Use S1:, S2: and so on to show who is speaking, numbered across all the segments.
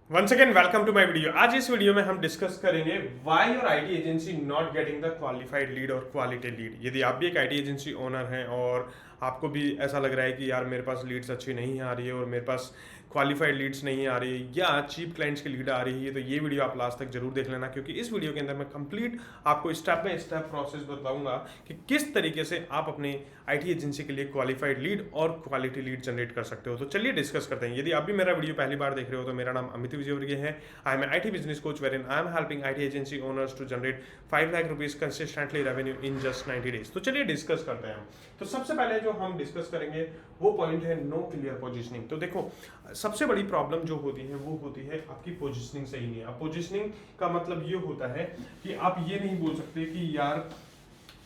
S1: Once again welcome to my video. आज इस video में हम डिस्कस करेंगे why your IT agency not getting the qualified lead और क्वालिटी लीड। यदि आप भी एक आईटी एजेंसी ओनर हैं और आपको भी ऐसा लग रहा है कि यार मेरे पास लीड्स अच्छी नहीं आ रही है और मेरे पास क्वालिफाइड लीड्स नहीं आ रही है या चीप क्लाइंट्स की लीड आ रही है, तो ये वीडियो आप लास्ट तक जरूर देख लेना, क्योंकि इस वीडियो के अंदर मैं कंप्लीट आपको स्टेप बाय स्टेप प्रोसेस बताऊंगा कि किस तरीके से आप अपने आईटी एजेंसी के लिए क्वालिफाइड लीड और क्वालिटी लीड जनरेट कर सकते हो। तो चलिए डिस्कस करते हैं। यदि आप भी मेरा वीडियो पहली बार देख रहे हो तो मेरा नाम अमित विजयवर्गीय है। I am IT business coach wherein I am helping IT agency owners to generate 5 lakh rupees consistently revenue in just 90 days. तो चलिए डिस्कस करते हैं। तो सबसे पहले जो हम डिस्कस करेंगे वो पॉइंट है नो क्लियर पोजिशनिंग। तो देखो, सबसे बड़ी प्रॉब्लम जो होती है वो होती है आपकी पोजिशनिंग सही नहीं है। अब पोजिशनिंग का मतलब ये होता है कि आप ये नहीं बोल सकते कि यार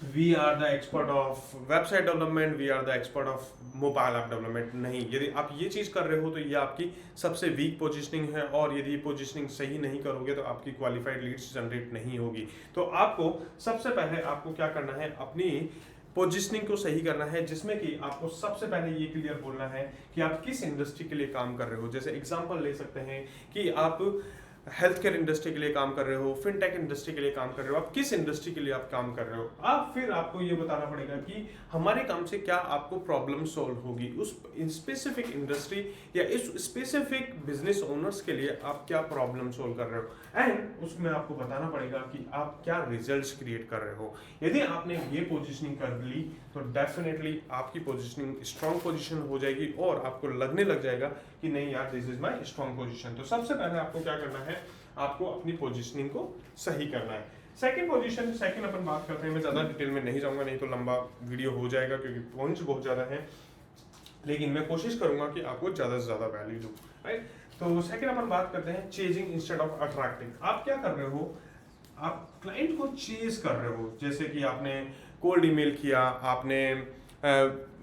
S1: we are the expert of website development, we are the expert of mobile app development. नहीं, यदि आप ये चीज़ कर रहे हो तो ये आपकी सबसे वीक पोजीशनिंग है, और यदि पोजीशनिंग सही नहीं करोगे तो आपकी क्वालिफाइड लीड्स जनरेट नहीं होगी। तो आपको सबसे पहले आपको क्या करना है, अपनी पोजीशनिंग को सही करना है, जिसमें कि आपको सबसे पहले ये क्लियर बोलना है कि आप किस इंडस्ट्री के लिए काम कर रहे हो। जैसे एग्जांपल ले सकते हैं कि आप हेल्थ केयर इंडस्ट्री के लिए काम कर रहे हो, फिनटेक इंडस्ट्री के लिए काम कर रहे हो, आप किस इंडस्ट्री के लिए आप काम कर रहे हो। आप फिर आपको ये बताना पड़ेगा कि हमारे काम से क्या आपको प्रॉब्लम सॉल्व होगी, उस स्पेसिफिक इंडस्ट्री या इस स्पेसिफिक बिजनेस ओनर्स के लिए आप क्या प्रॉब्लम सॉल्व कर रहे हो, एंड उसमें आपको बताना पड़ेगा कि आप क्या रिजल्ट्स क्रिएट कर रहे हो। यदि आपने ये पोजीशनिंग कर ली तो डेफिनेटली आपकी पोजीशनिंग स्ट्रॉन्ग पोजीशन हो जाएगी और आपको लगने लग जाएगा कि नहीं यार, this is my strong position. तो सबसे पहले आपको क्या करना है, आपको अपनी पोजीशनिंग को सही करना है। सेकंड पोजीशन, सेकंड अपन बात करते हैं। मैं ज्यादा डिटेल में नहीं जाऊंगा, नहीं तो लंबा वीडियो हो जाएगा, क्योंकि पॉइंट्स बहुत ज्यादा हैं, लेकिन मैं कोशिश करूंगा कि आपको ज्यादा से ज्यादा वैल्यू दूं, राइट। तो सेकंड अपन बात करते हैं चेजिंग इंस्टेड ऑफ अट्रैक्टिंग। आप क्या कर रहे हो, आप क्लाइंट को चेज कर रहे हो। जैसे कि आपने कोल्ड ईमेल किया, आपने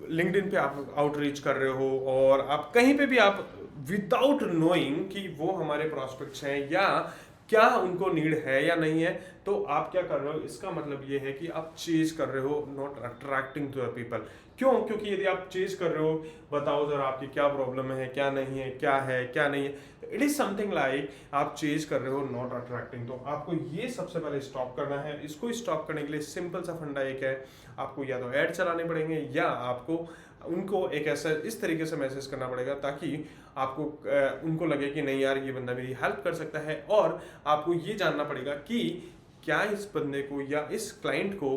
S1: लिंक्डइन पे आप आउटरीच कर रहे हो, और आप कहीं पे भी आप विदाउट नोइंग कि वो हमारे प्रॉस्पेक्ट्स हैं या क्या उनको नीड है या नहीं है, तो आप क्या कर रहे हो, इसका मतलब ये है कि आप चेज कर रहे हो, not attracting to the people. क्यों? क्योंकि यदि आप चेज कर रहे हो, बताओ जरा आपकी क्या प्रॉब्लम है, क्या नहीं है, क्या नहीं है, इट इज समथिंग लाइक आप चेज कर रहे हो, नॉट अट्रैक्टिंग। तो आपको ये सबसे पहले स्टॉप करना है। इसको स्टॉप करने के लिए सिंपल सा फंडा एक है, आपको या तो ऐड चलाने पड़ेंगे या आपको उनको एक ऐसा इस तरीके से मैसेज करना पड़ेगा ताकि आपको उनको लगे कि नहीं यार, ये बंदा मेरी हेल्प कर सकता है। और आपको ये जानना पड़ेगा कि क्या इस बंदे को या इस क्लाइंट को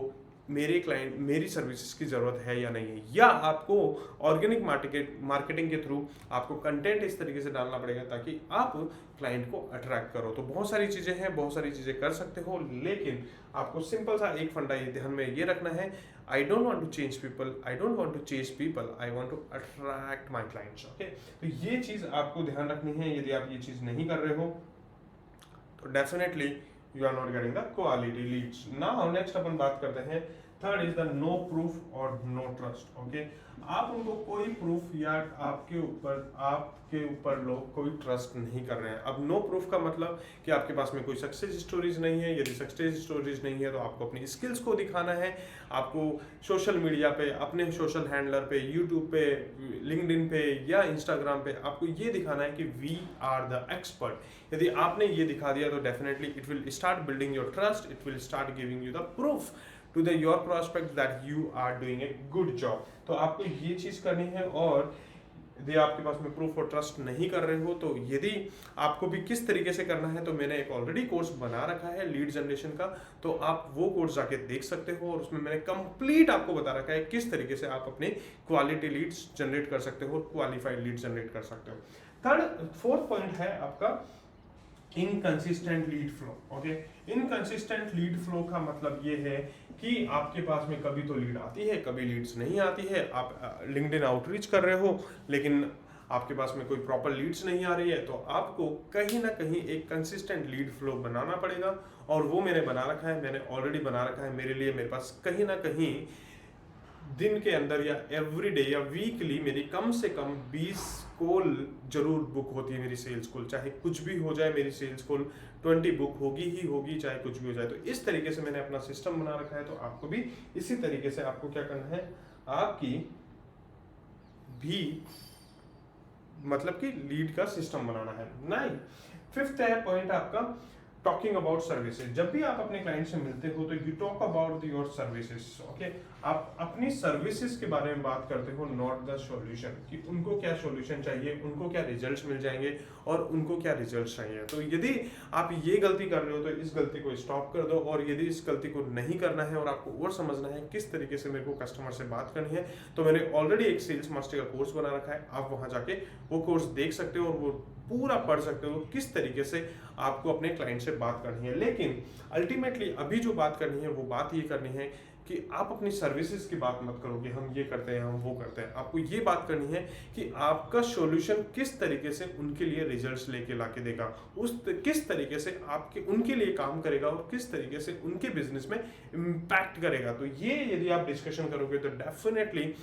S1: मेरी सर्विसेज की ज़रूरत है या नहीं है, या आपको ऑर्गेनिक मार्केटिंग के थ्रू आपको कंटेंट इस तरीके से डालना पड़ेगा ताकि आप क्लाइंट को अट्रैक्ट करो। तो बहुत सारी चीज़ें हैं, बहुत सारी चीज़ें कर सकते हो, लेकिन आपको सिंपल सा एक फंडा ये ध्यान में ये रखना है, I don't want to change people, I don't want to change people, I want to attract my clients. Okay, तो ये चीज़ आपको ध्यान रखनी है। यदि आप ये चीज़ नहीं कर रहे हो तो definitely you are not getting the quality leads. Now next अपन बात करते हैं, third is the no proof और नो ट्रस्ट। ओके, आप उनको कोई प्रूफ या आपके ऊपर लोग कोई ट्रस्ट नहीं कर रहे हैं। अब नो प्रूफ का मतलब कि आपके पास में कोई सक्सेस स्टोरीज नहीं है। यदि सक्सेस स्टोरीज नहीं है तो आपको अपनी स्किल्स को दिखाना है। आपको सोशल मीडिया पे, अपने सोशल हैंडलर पे, यूट्यूब पे, लिंक्डइन पे या इंस्टाग्राम पे आपको ये दिखाना है कि वी आर द एक्सपर्ट। यदि आपने ये दिखा दिया तो definitely it will start building your trust, it will start giving you the proof to the your prospect that you are doing a good job. तो आपको ये चीज करनी है। और यदि आपके पास में प्रूफ और ट्रस्ट नहीं कर रहे हो तो यदि आपको भी किस तरीके से करना है, तो मैंने एक ऑलरेडी कोर्स बना रखा है लीड जनरेशन का, तो आप वो कोर्स जाके देख सकते हो, और उसमें मैंने कंप्लीट आपको बता रखा है किस तरीके से आप अपने क्वालिटी लीड्स जनरेट कर सकते हो, क्वालिफाइड लीड जनरेट कर सकते हो। फोर्थ पॉइंट है आपका inconsistent lead flow. Okay, inconsistent lead flow का मतलब ये है कि आपके पास में कभी तो लीड आती है, कभी लीड्स नहीं आती है। आप लिंक्डइन आउटरीच कर रहे हो लेकिन आपके पास में कोई प्रॉपर लीड्स नहीं आ रही है, तो आपको कहीं ना कहीं एक कंसिस्टेंट लीड फ्लो बनाना पड़ेगा। और वो मैंने बना रखा है, मैंने ऑलरेडी बना रखा है मेरे लिए। मेरे पास कहीं ना कहीं दिन के अंदर या एवरी डे या वीकली मेरी कम से कम 20 कॉल जरूर बुक होती है। मेरी सेल्स कॉल, चाहे कुछ भी हो जाए, मेरी सेल्स कॉल 20 बुक होगी ही होगी, चाहे कुछ भी हो जाए। तो इस तरीके से मैंने अपना सिस्टम बना रखा है। तो आपको भी इसी तरीके से आपको क्या करना है, आपकी भी मतलब कि लीड का सिस्टम बनाना है। नहीं, फिफ्थ है पॉइंट आपका टॉकिंग अबाउट सर्विसेज। जब भी आप अपने क्लाइंट से मिलते हो तो you talk about your services. Okay, आप अपनी सर्विसेज के बारे में बात करते हो, नॉट द सॉल्यूशन, कि उनको क्या सॉल्यूशन चाहिए, उनको क्या रिजल्ट्स मिल जाएंगे और उनको क्या रिजल्ट्स चाहिए। तो यदि आप ये गलती कर रहे हो तो इस गलती को स्टॉप कर दो, और यदि इस गलती को नहीं करना है और आपको और समझना है किस तरीके से मेरे को कस्टमर से बात करनी है, तो मैंने ऑलरेडी एक सेल्स मास्टर का कोर्स बना रखा है, आप वहां जाके वो कोर्स देख सकते हो और वो पूरा पढ़ सकते हो किस तरीके से आपको अपने क्लाइंट से बात करनी है। लेकिन अल्टीमेटली अभी जो बात करनी है वो बात ये करनी है कि आप अपनी सर्विसेज की बात मत करो कि हम ये करते हैं, हम वो करते हैं। आपको ये बात करनी है कि आपका सॉल्यूशन किस तरीके से उनके लिए रिजल्ट्स लेके लाके देगा, किस तरीके से आपके उनके लिए काम करेगा और किस तरीके से उनके बिजनेस में इम्पैक्ट करेगा। तो ये यदि आप डिस्कशन करोगे तो डेफिनेटली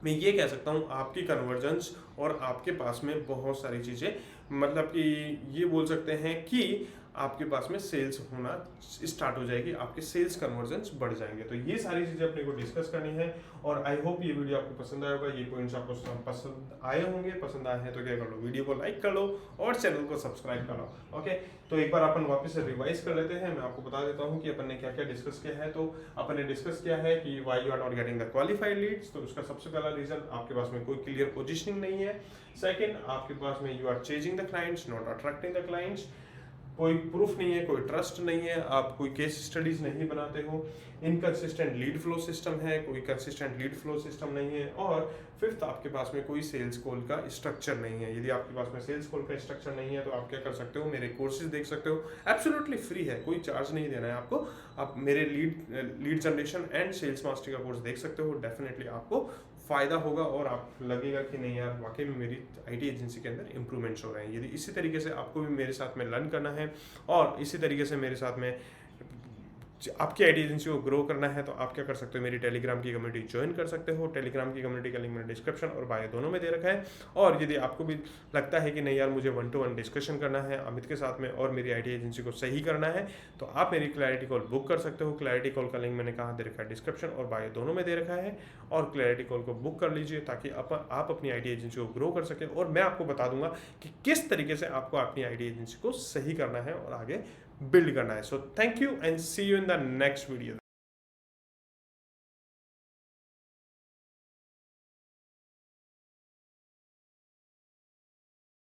S1: मैं ये कह सकता हूँ आपकी कन्वर्जेंस और आपके पास में बहुत सारी चीज़ें, मतलब कि ये बोल सकते हैं कि आपके पास में सेल्स होना स्टार्ट हो जाएगी, आपके सेल्स कन्वर्जेंस बढ़ जाएंगे। तो ये सारी चीज़ें अपने को डिस्कस करनी है और आई होप ये वीडियो आपको पसंद आया होगा, ये पॉइंट्स आपको पसंद आए होंगे। पसंद आए हैं तो क्या कर लो, वीडियो को लाइक कर लो और चैनल को सब्सक्राइब कर लो। ओके, तो एक बार अपन वापस से रिवाइज कर लेते हैं। मैं आपको बता देता हूँ कि अपन ने क्या क्या डिस्कस किया है। तो अपन ने डिस्कस किया है कि why you are not getting the qualified leads. तो उसका सबसे पहला रीजन, आपके पास में कोई क्लियर पोजिशनिंग नहीं है। सेकेंड, आपके पास में you are chasing the clients not attracting the clients. कोई प्रूफ नहीं है, कोई ट्रस्ट नहीं है, आप कोई केस स्टडीज नहीं बनाते हो। इनकंसिस्टेंट लीड फ्लो सिस्टम है, कोई कंसिस्टेंट लीड फ्लो सिस्टम नहीं है। और फिफ्थ, आपके पास में कोई सेल्स कॉल का स्ट्रक्चर नहीं है। यदि आपके पास में सेल्स कॉल का स्ट्रक्चर नहीं है तो आप क्या कर सकते हो, मेरे कोर्सेज देख सकते हो, एब्सोल्युटली फ्री है, कोई चार्ज नहीं देना है आपको। आप मेरे lead generation and sales mastery का कोर्स देख सकते हो, डेफिनेटली आपको फायदा होगा और आप लगेगा कि नहीं यार वाकई में मेरी आईटी एजेंसी के अंदर इंप्रूवमेंट्स हो रहे हैं। यदि इसी तरीके से आपको भी मेरे साथ में लर्न करना है और इसी तरीके से मेरे साथ में आपकी आईटी एजेंसी को ग्रो करना है तो आप क्या कर सकते हो, मेरी टेलीग्राम की कम्युनिटी ज्वाइन कर सकते हो। टेलीग्राम की कम्युनिटी का लिंक मैंने डिस्क्रिप्शन और बायो दोनों में दे रखा है। और यदि आपको भी लगता है कि नहीं यार मुझे 1-to-1 डिस्कशन करना है अमित के साथ में और मेरी आईटी एजेंसी को सही करना है, तो आप मेरी क्लैरिटी कॉल बुक कर सकते हो। क्लैरिटी कॉल का लिंक मैंने कहाँ दे रखा है, डिस्क्रिप्शन और बायो दोनों में दे रखा है। और क्लैरिटी कॉल को बुक कर लीजिए ताकि आप अपनी आईटी एजेंसी को ग्रो कर सकें और मैं आपको बता दूंगा कि किस तरीके से आपको अपनी आईटी एजेंसी को सही करना है और आगे बिल्ड करना है। So thank you and see you in the next video.